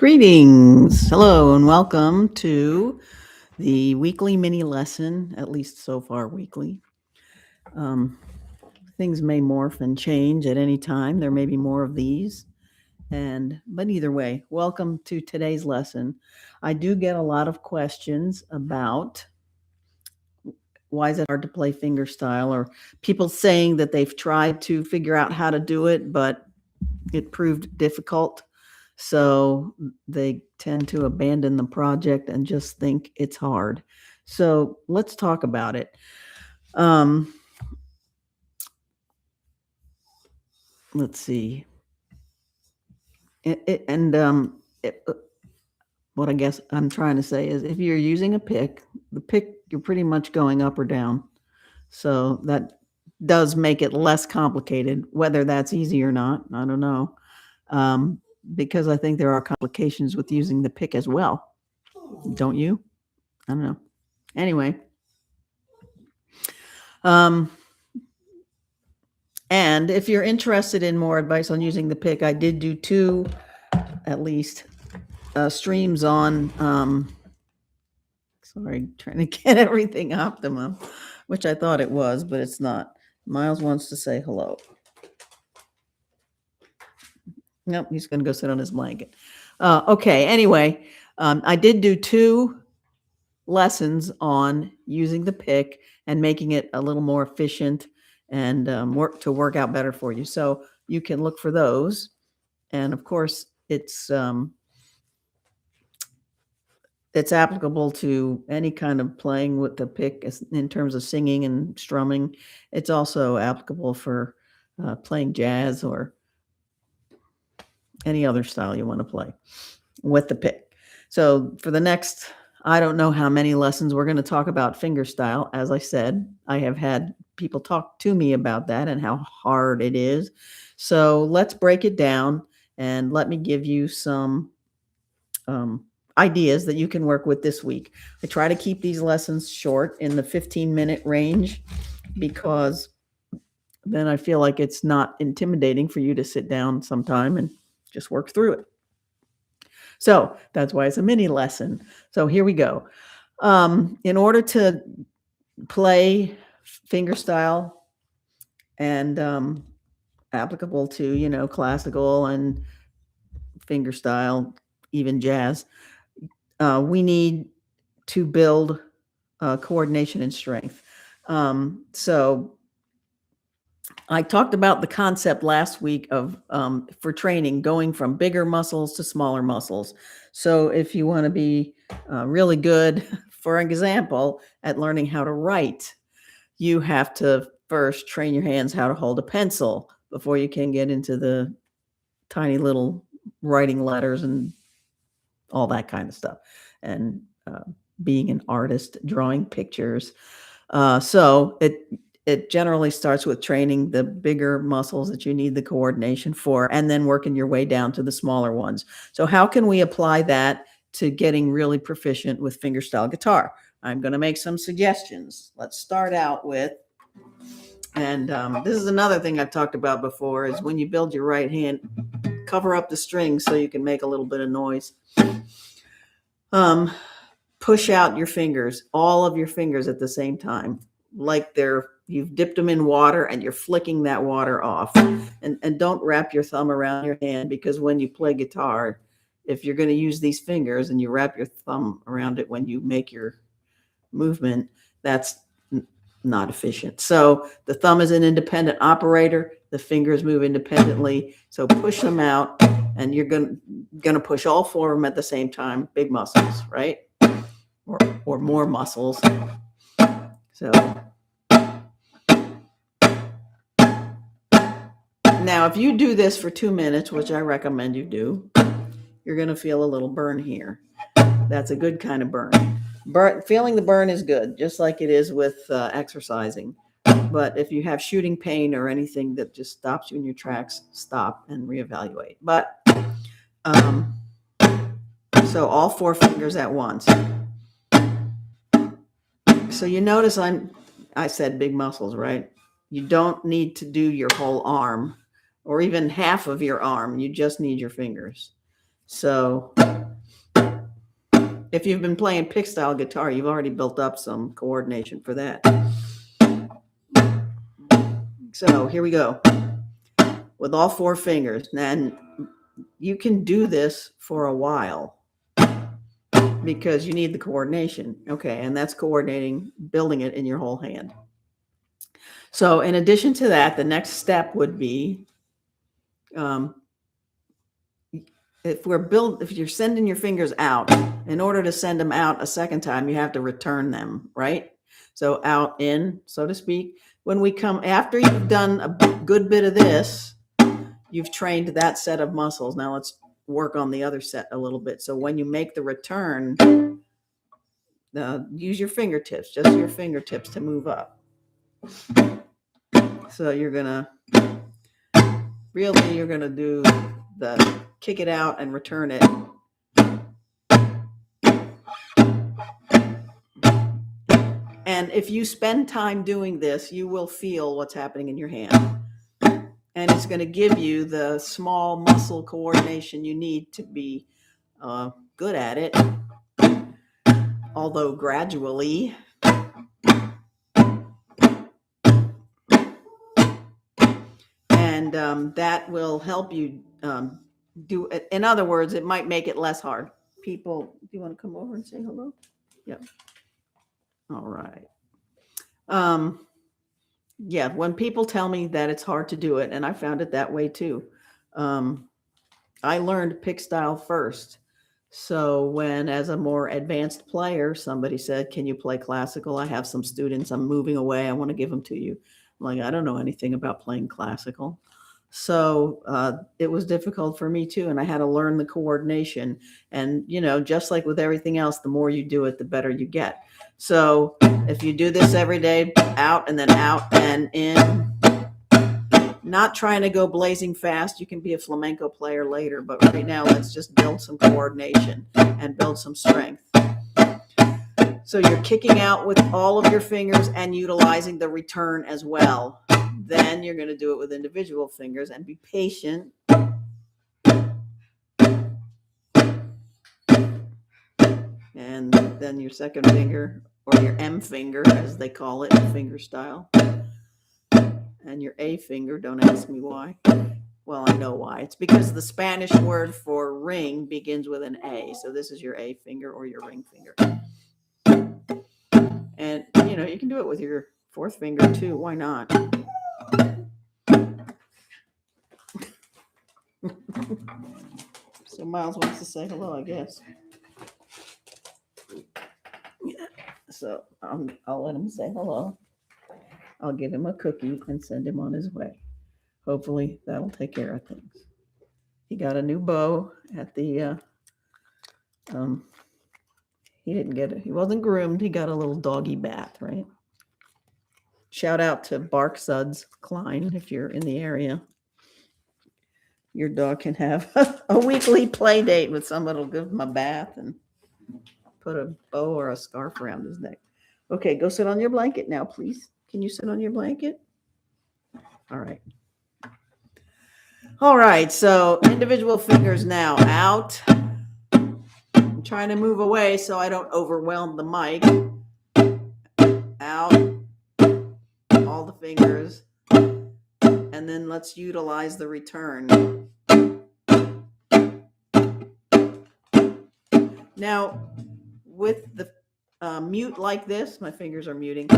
Greetings. Hello and welcome to the weekly mini lesson, at least so far weekly. Um, Things may morph and change at any time. There may be more of these. But either way, welcome to today's lesson. I do get a lot of questions about why is it hard to play fingerstyle, or people saying that they've tried to figure out how to do it, but it proved difficult. So they tend to abandon the project and just think it's hard. So let's talk about it. Let's see. What I guess I'm trying to say is if you're using a pick, the pick, you're pretty much going up or down. So that does make it less complicated. Whether that's easy or not, I don't know. Because I think there are complications with using the pick as well. Don't you? I don't know. Anyway. And if you're interested in more advice on using the pick, I did do two, at least, streams on, sorry, trying to get everything optimum, which I thought it was, but it's not. Miles wants to say hello. Nope, he's going to go sit on his blanket. Okay, anyway, I did do two lessons on using the pick and making it a little more efficient and work out better for you. So you can look for those. And of course, it's applicable to any kind of playing with the pick in terms of singing and strumming. It's also applicable for playing jazz or any other style you want to play with the pick. So for the next, I don't know how many lessons, we're going to talk about fingerstyle. As I said, I have had people talk to me about that and how hard it is. So let's break it down and let me give you some ideas that you can work with this week. I try to keep these lessons short in the 15-minute range because then I feel like it's not intimidating for you to sit down sometime and just work through it. So that's why it's a mini lesson. So here we go. In order to play fingerstyle and applicable to, classical and fingerstyle, even jazz, we need to build coordination and strength. So I talked about the concept last week of, for training, going from bigger muscles to smaller muscles. So if you want to be really good, for example, at learning how to write, you have to first train your hands how to hold a pencil before you can get into the tiny little writing letters and all that kind of stuff. And being an artist, drawing pictures. So it generally starts with training the bigger muscles that you need the coordination for, and then working your way down to the smaller ones. So how can we apply that to getting really proficient with fingerstyle guitar? I'm going to make some suggestions. Let's start out with, and this is another thing I've talked about before, is when you build your right hand, cover up the strings so you can make a little bit of noise. Push out your fingers, all of your fingers at the same time, like you've dipped them in water and you're flicking that water off. And don't wrap your thumb around your hand, because when you play guitar, if you're going to use these fingers and you wrap your thumb around it when you make your movement, that's not efficient. So the thumb is an independent operator. The fingers move independently. So push them out, and you're going to push all four of them at the same time. Big muscles, right? Or more muscles. So now, if you do this for 2 minutes, which I recommend you do, you're going to feel a little burn here. That's a good kind of burn. Feeling the burn is good, just like it is with exercising. But if you have shooting pain or anything that just stops you in your tracks, stop and reevaluate. But so all four fingers at once. So you notice I said big muscles, right? You don't need to do your whole arm or even half of your arm. You just need your fingers. So if you've been playing pick style guitar, you've already built up some coordination for that. So here we go with all 4 fingers. And you can do this for a while because you need the coordination. Okay, and that's coordinating, building it in your whole hand. So in addition to that, the next step would be if you're sending your fingers out, in order to send them out a second time, you have to return them, right? So out, in, so to speak. When we come after you've done a good bit of this, you've trained that set of muscles. Now let's work on the other set a little bit. So when you make the return, use your fingertips, just your fingertips to move up. So you're gonna do the kick it out and return it. And if you spend time doing this, you will feel what's happening in your hand. And it's going to give you the small muscle coordination you need to be good at it, although gradually. And that will help you do it. In other words, it might make it less hard. People, do you want to come over and say hello? Yep. All right. Yeah, when people tell me that it's hard to do it, and I found it that way too. I learned pick style first. So when, as a more advanced player, somebody said, can you play classical? I have some students, I'm moving away, I want to give them to you. I'm like, I don't know anything about playing classical. So it was difficult for me too. And I had to learn the coordination. And, just like with everything else, the more you do it, the better you get. So if you do this every day, out and then out and in, not trying to go blazing fast. You can be a flamenco player later, but right now let's just build some coordination and build some strength. So you're kicking out with all of your fingers and utilizing the return as well. Then you're going to do it with individual fingers and be patient. And then your second finger, or your M finger, as they call it, FingerStyle. And your A finger, don't ask me why. Well, I know why. It's because the Spanish word for ring begins with an A. So this is your A finger or your ring finger. And, you can do it with your fourth finger too. Why not? So Miles wants to say hello, I guess. Yeah. So I'll let him say hello. I'll give him a cookie and send him on his way. Hopefully that'll take care of things. He got a new bow at the, he didn't get it. He wasn't groomed. He got a little doggy bath, right? Shout out to Bark Suds Klein if you're in the area. Your dog can have a weekly play date with someone who'll give him a bath and put a bow or a scarf around his neck. Okay, go sit on your blanket now, please. Can you sit on your blanket? All right. All right, so individual fingers now out. I'm trying to move away so I don't overwhelm the mic. Out. All the fingers. And then let's utilize the return. Now, with the mute like this, my fingers are muting,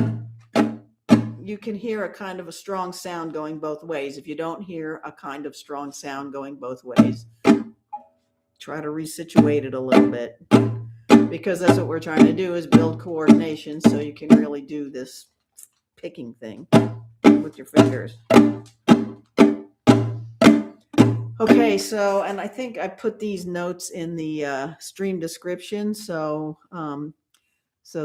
you can hear a kind of a strong sound going both ways. If you don't hear a kind of strong sound going both ways, try to resituate it a little bit, because that's what we're trying to do, is build coordination so you can really do this picking thing with your fingers. Okay, so, and I think I put these notes in the stream description. So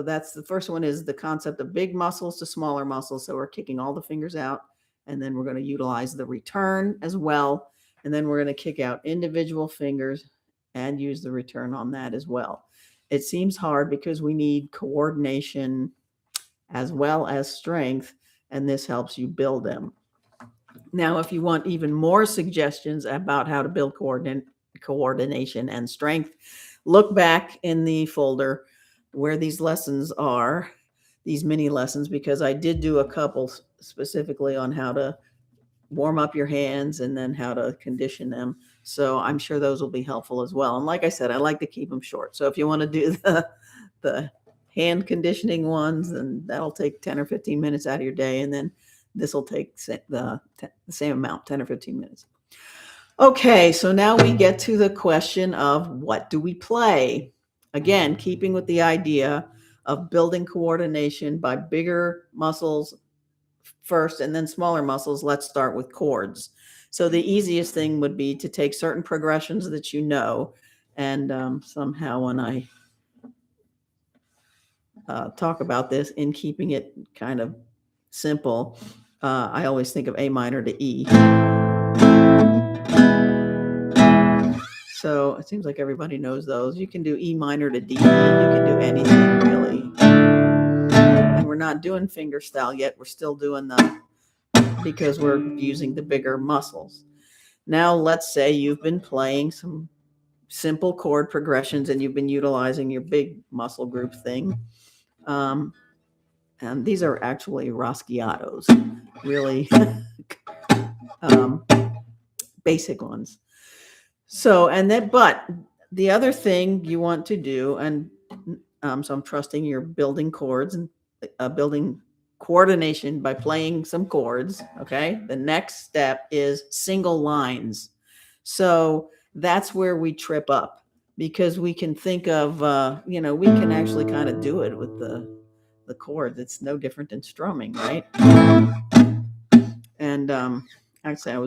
that's the first one, is the concept of big muscles to smaller muscles. So we're kicking all the fingers out, and then we're going to utilize the return as well. And then we're going to kick out individual fingers and use the return on that as well. It seems hard because we need coordination as well as strength, and this helps you build them. Now, if you want even more suggestions about how to build coordination and strength. Look back in the folder where these lessons are, these mini lessons, because I did do a couple specifically on how to warm up your hands and then how to condition them. So I'm sure those will be helpful as well. And like I said, I like to keep them short. So if you want to do the hand conditioning ones, then that'll take 10 or 15 minutes out of your day. And then this will take the same amount, 10 or 15 minutes. Okay, so now we get to the question of what do we play? Again, keeping with the idea of building coordination by bigger muscles first and then smaller muscles. Let's start with chords. So the easiest thing would be to take certain progressions that you know, and somehow when I talk about this in keeping it kind of simple, I always think of A minor to E. So it seems like everybody knows those. You can do E minor to D. You can do anything really. And we're not doing fingerstyle yet. We're still doing because we're using the bigger muscles. Now, let's say you've been playing some simple chord progressions and you've been utilizing your big muscle group thing. And these are actually rasguados, really basic ones. So, but the other thing you want to do, and so I'm trusting you're building chords and building coordination by playing some chords. Okay. The next step is single lines. So that's where we trip up, because we can think of, we can actually kind of do it with the chords. It's no different than strumming, right? And actually, I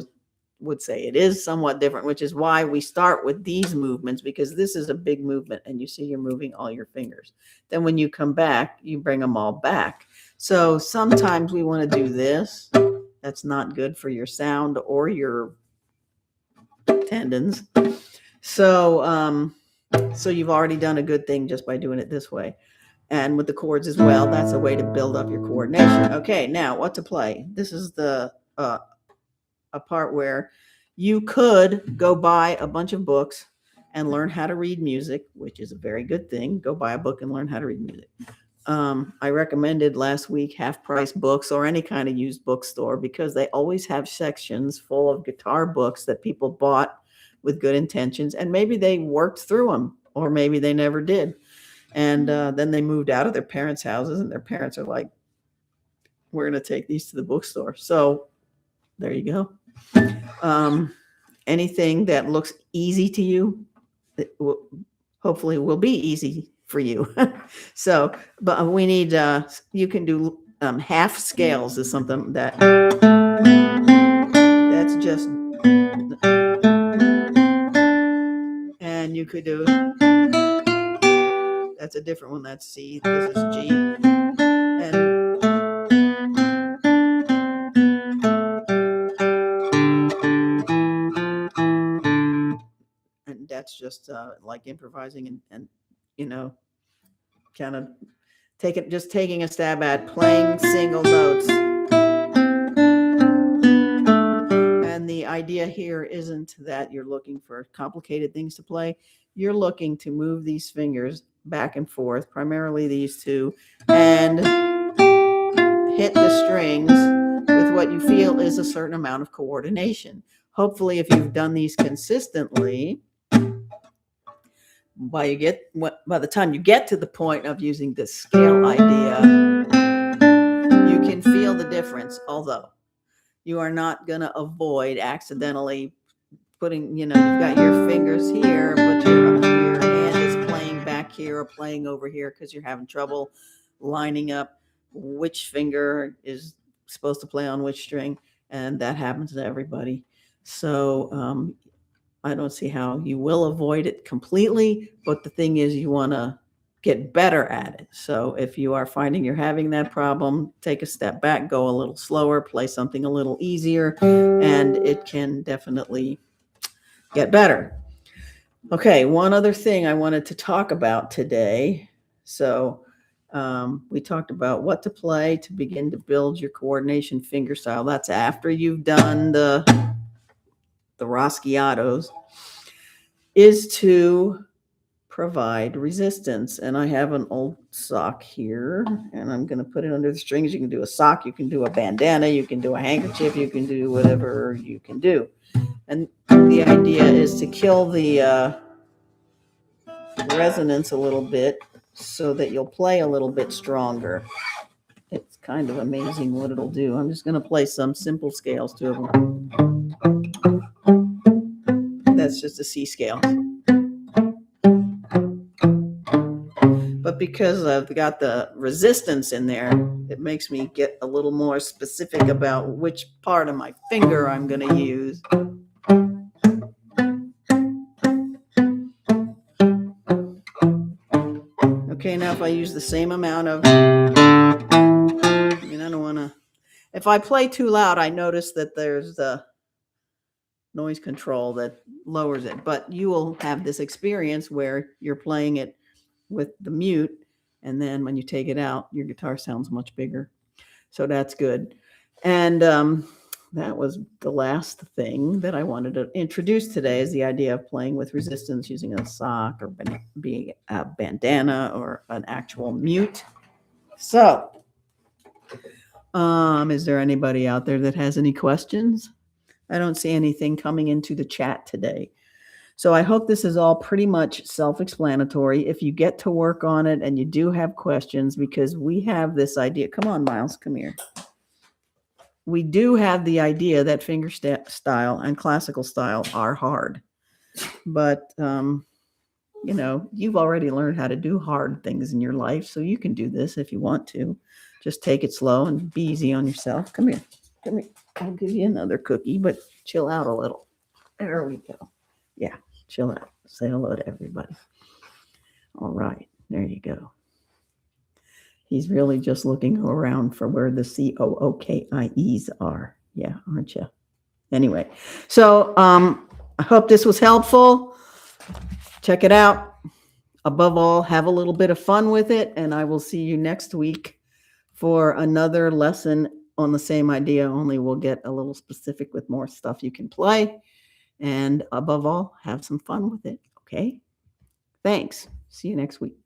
would say it is somewhat different, which is why we start with these movements, because this is a big movement and you see you're moving all your fingers. Then when you come back, you bring them all back. So sometimes we want to do this. That's not good for your sound or your tendons. So you've already done a good thing just by doing it this way. And with the chords as well, that's a way to build up your coordination. Okay, now what to play? This is a part where you could go buy a bunch of books and learn how to read music, which is a very good thing. Go buy a book and learn how to read music. I recommended last week Half Price Books or any kind of used bookstore, because they always have sections full of guitar books that people bought with good intentions, and maybe they worked through them, or maybe they never did. And then they moved out of their parents' houses, and their parents are like, we're going to take these to the bookstore. So there you go. Anything that looks easy to you, hopefully will be easy for you. So, but we need, you can do half scales is something that's just, and you could do, that's a different one. That's C, this is G. And that's just like improvising and kind of taking a stab at playing single notes. And the idea here isn't that you're looking for complicated things to play. You're looking to move these fingers back and forth, primarily these two, and hit the strings with what you feel is a certain amount of coordination. Hopefully, if you've done these consistently, by the time you get to the point of using this scale idea, you can feel the difference, although you are not going to avoid accidentally putting, you've got your fingers here, but your hand is playing back here or playing over here because you're having trouble lining up which finger is supposed to play on which string, and that happens to everybody. So I don't see how you will avoid it completely, but the thing is you want to get better at it. So if you are finding you're having that problem, take a step back, go a little slower, play something a little easier, and it can definitely get better. Okay, one other thing I wanted to talk about today. So we talked about what to play to begin to build your coordination fingerstyle. That's after you've done the rasguados. is to provide resistance. And I have an old sock here, and I'm going to put it under the strings. You can do a sock, you can do a bandana, you can do a handkerchief, you can do whatever you can do. And the idea is to kill the resonance a little bit so that you'll play a little bit stronger. It's kind of amazing what it'll do. I'm just going to play some simple scales, two of them. That's just a C scale. But because I've got the resistance in there, it makes me get a little more specific about which part of my finger I'm going to use. Okay, now if I use the same amount of, I don't want to, if I play too loud, I notice that there's the noise control that lowers it. But you will have this experience where you're playing it with the mute, and then when you take it out, your guitar sounds much bigger. So that's good. And that was the last thing that I wanted to introduce today, is the idea of playing with resistance using a sock or being a bandana or an actual mute. So is there anybody out there that has any questions? I don't see anything coming into the chat today. So I hope this is all pretty much self-explanatory. If you get to work on it and you do have questions, because we have this idea. Come on, Miles, come here. We do have the idea that fingerstyle and classical style are hard. But, you've already learned how to do hard things in your life, so you can do this if you want to. Just take it slow and be easy on yourself. Come here. Come here. I'll give you another cookie, but chill out a little. There we go. Yeah, chill out. Say hello to everybody. All right. There you go. He's really just looking around for where the COOKIEs are. Yeah, aren't you? Anyway, so I hope this was helpful. Check it out. Above all, have a little bit of fun with it, and I will see you next week for another lesson on the same idea, only we'll get a little specific with more stuff you can play. And above all, have some fun with it, okay? Thanks. See you next week.